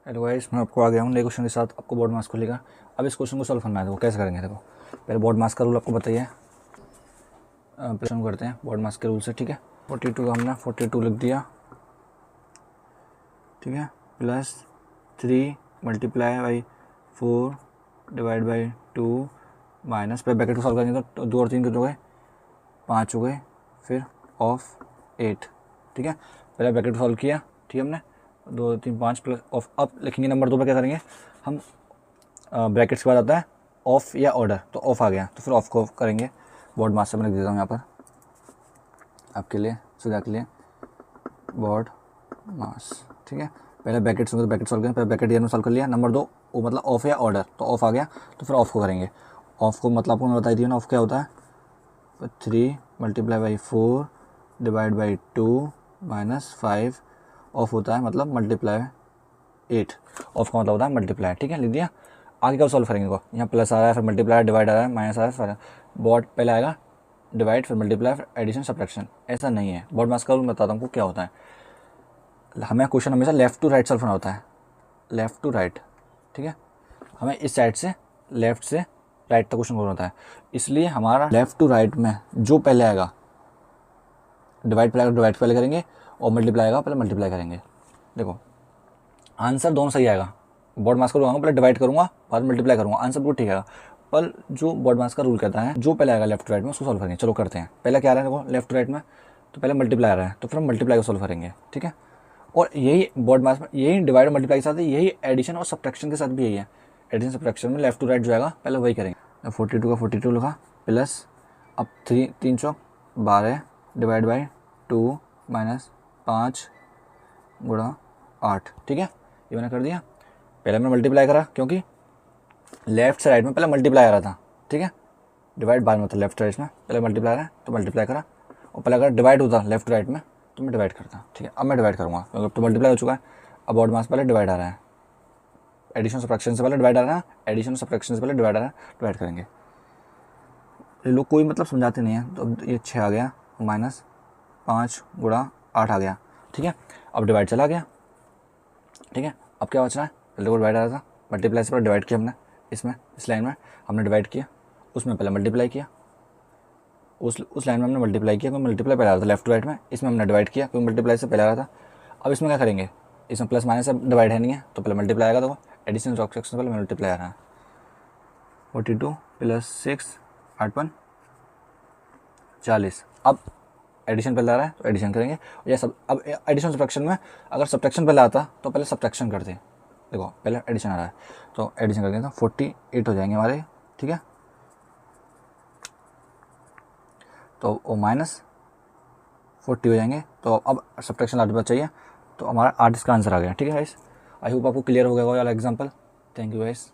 Hello guys, मैं आपको आ गया हूँ नए क्वेश्चन के साथ। आपको बोर्ड मास खुलेगा। अब इस क्वेश्चन को सॉल्व करना है। देखो कैसे करेंगे। देखो पहले बोर्ड मास का रूल आपको बताइए। प्रश्न करते हैं बोर्ड मास के रूल से। ठीक है, 42 का हमने 42 लिख दिया। ठीक है, plus 3 multiply by 4 divide by 2 minus, पे ब्रैकेट को सॉल्व करेंगे तो 2 और 3 कितने हो गए, 5 हो गए। फिर ऑफ 8। ठीक है, पहले ब्रैकेट को सॉल्व किया। ठीक है, हमने 2 3 5 प्लस ऑफ। अब लिखेंगे नंबर 2 पे क्या करेंगे हम, ब्रैकेट्स के बाद आता है ऑफ या ऑर्डर, तो ऑफ आ गया तो फिर ऑफ को करेंगे। बोर्ड मास से मैं लिख देता हूँ यहाँ पर आपके लिए, सुधा के लिए, बोर्ड मास। ठीक है, पहले ब्रैकेट्स होंगे तो ब्रैकेट सॉल्व करें। पहले ब्रैकेट ये सॉल्व कर लिया। नंबर 2 वो मतलब ऑफ या ऑर्डर, तो ऑफ आ गया तो फिर ऑफ को करेंगे। ऑफ को मतलब आपको मैं बताई दिया ना, ऑफ क्या होता है, 3 multiply by 4 divide by 2 minus 5 of होता है मतलब मल्टीप्लाई 8। ऑफ का मतलब होता है मल्टीप्लाई। ठीक है, लिख दिया। आगे कब सॉल्व करेंगे को, यहाँ प्लस आ रहा है, फिर मल्टीप्लाई, डिवाइड आ रहा है, माइनस आ रहा है, फिर बॉड पहले आएगा डिवाइड, फिर मल्टीप्लाई, फिर एडिशन, सब्ट्रैक्शन। ऐसा नहीं है। बोर्ड मास का रूल बताता हूँ क्या होता है। हमें क्वेश्चन हमेशा लेफ्ट टू राइट सॉल्व करना होता है, लेफ्ट टू राइट। ठीक है, हमें इस साइड से लेफ्ट से राइट तक क्वेश्चन होता है। इसलिए हमारा लेफ्ट टू राइट में जो पहले आएगा, डिवाइड पहले करेंगे, और मल्टीप्लाई आएगा पहले मल्टीप्लाई करेंगे। देखो आंसर दोनों सही आएगा। बोर्ड मास का रूल पहले डिवाइड करूँगा बाद मल्टीप्लाई करूँगा, आंसर बिल्कुल ठीक आएगा। पर जो बोर्ड मास का रूल कहता है जो पहले आएगा लेफ्ट राइट में उसको सॉल्व करेंगे। चलो करते हैं। पहले क्या आ रहा है देखो लेफ्ट राइट में, तो पहले मल्टीप्लाई आ रहा है तो फिर हम मल्टीप्लाई को सॉल्व करेंगे। ठीक है, और यही बोर्ड मास में यही डिवाइड और मल्टीप्लाई के साथ यही एडिशन और सब्ट्रैक्शन के साथ भी यही है। एडिशन सब्ट्रैक्शन में लेफ्ट टू राइट जो आएगा पहले वही करेंगे। 42 का 42 लिखा, प्लस अब 3 चौक 12 डिवाइड बाई 2 माइनस 5 गुणा 8। ठीक है, ये मैंने कर दिया। पहले मैंने मल्टीप्लाई करा क्योंकि लेफ्ट से राइट में पहले मल्टीप्लाई आ रहा था। ठीक है, डिवाइड बाद में होता लेफ्ट राइट में, पहले मल्टीप्लाई आ रहा है तो मल्टीप्लाई करा, और पहले अगर डिवाइड होता लेफ्ट राइट में तो मैं डिवाइड करता। ठीक है, अब मैं डिवाइड करूँगा क्योंकि तो मल्टीप्लाई हो चुका है। अब बोर्ड मास पहले डिवाइड आ रहा है, एडिशन सब्ट्रैक्शन से पहले डिवाइड आ रहा है, एडिशन सब्ट्रैक्शन से पहले डिवाइड आ रहा है, डिवाइड करेंगे। ये लोग कोई मतलब समझाते नहीं है। तो अब ये 6 आ गया माइनस 5 गुणा 8 आ गया। ठीक है, अब डिवाइड चला गया। ठीक है, अब क्या बच रहा है, पहले को डिवाइड आ रहा था, मल्टीप्लाई से पहले डिवाइड किया हमने, इसमें इस लाइन में हमने डिवाइड किया, उसमें पहले मल्टीप्लाई किया, उस लाइन में हमने मल्टीप्लाई किया क्योंकि मल्टीप्लाई पहले आ रहा था लेफ्ट राइट में, इसमें हमने डिवाइड किया क्योंकि मल्टीप्लाई से पहले आ रहा था। अब इसमें क्या करेंगे, इसमें प्लस माइनस से डिवाइड है नहीं है तो पहले मल्टीप्लाई आएगा। तो एडिशन सब्ट्रैक्शन से पहले मल्टीप्लाई आ रहा है। 42 प्लस 6 8 1 40। अब एडिशन पहले आ रहा है तो एडिशन करेंगे। या सब अब एडिशन सब्ट्रैक्शन में अगर सब्ट्रैक्शन पहले आता तो पहले सब्ट्रैक्शन करते। देखो पहले एडिशन आ रहा है तो एडिशन करते हैं तो 48 हो जाएंगे हमारे। ठीक है, तो वो माइनस 40 हो जाएंगे। तो अब सब्ट्रैक्शन 8 बचा चाहिए, तो हमारा 8 इसका आंसर आ गया। ठीक है गाइस, आई होप आपको क्लियर हो गया वाला एग्जाम्पल। Thank you guys.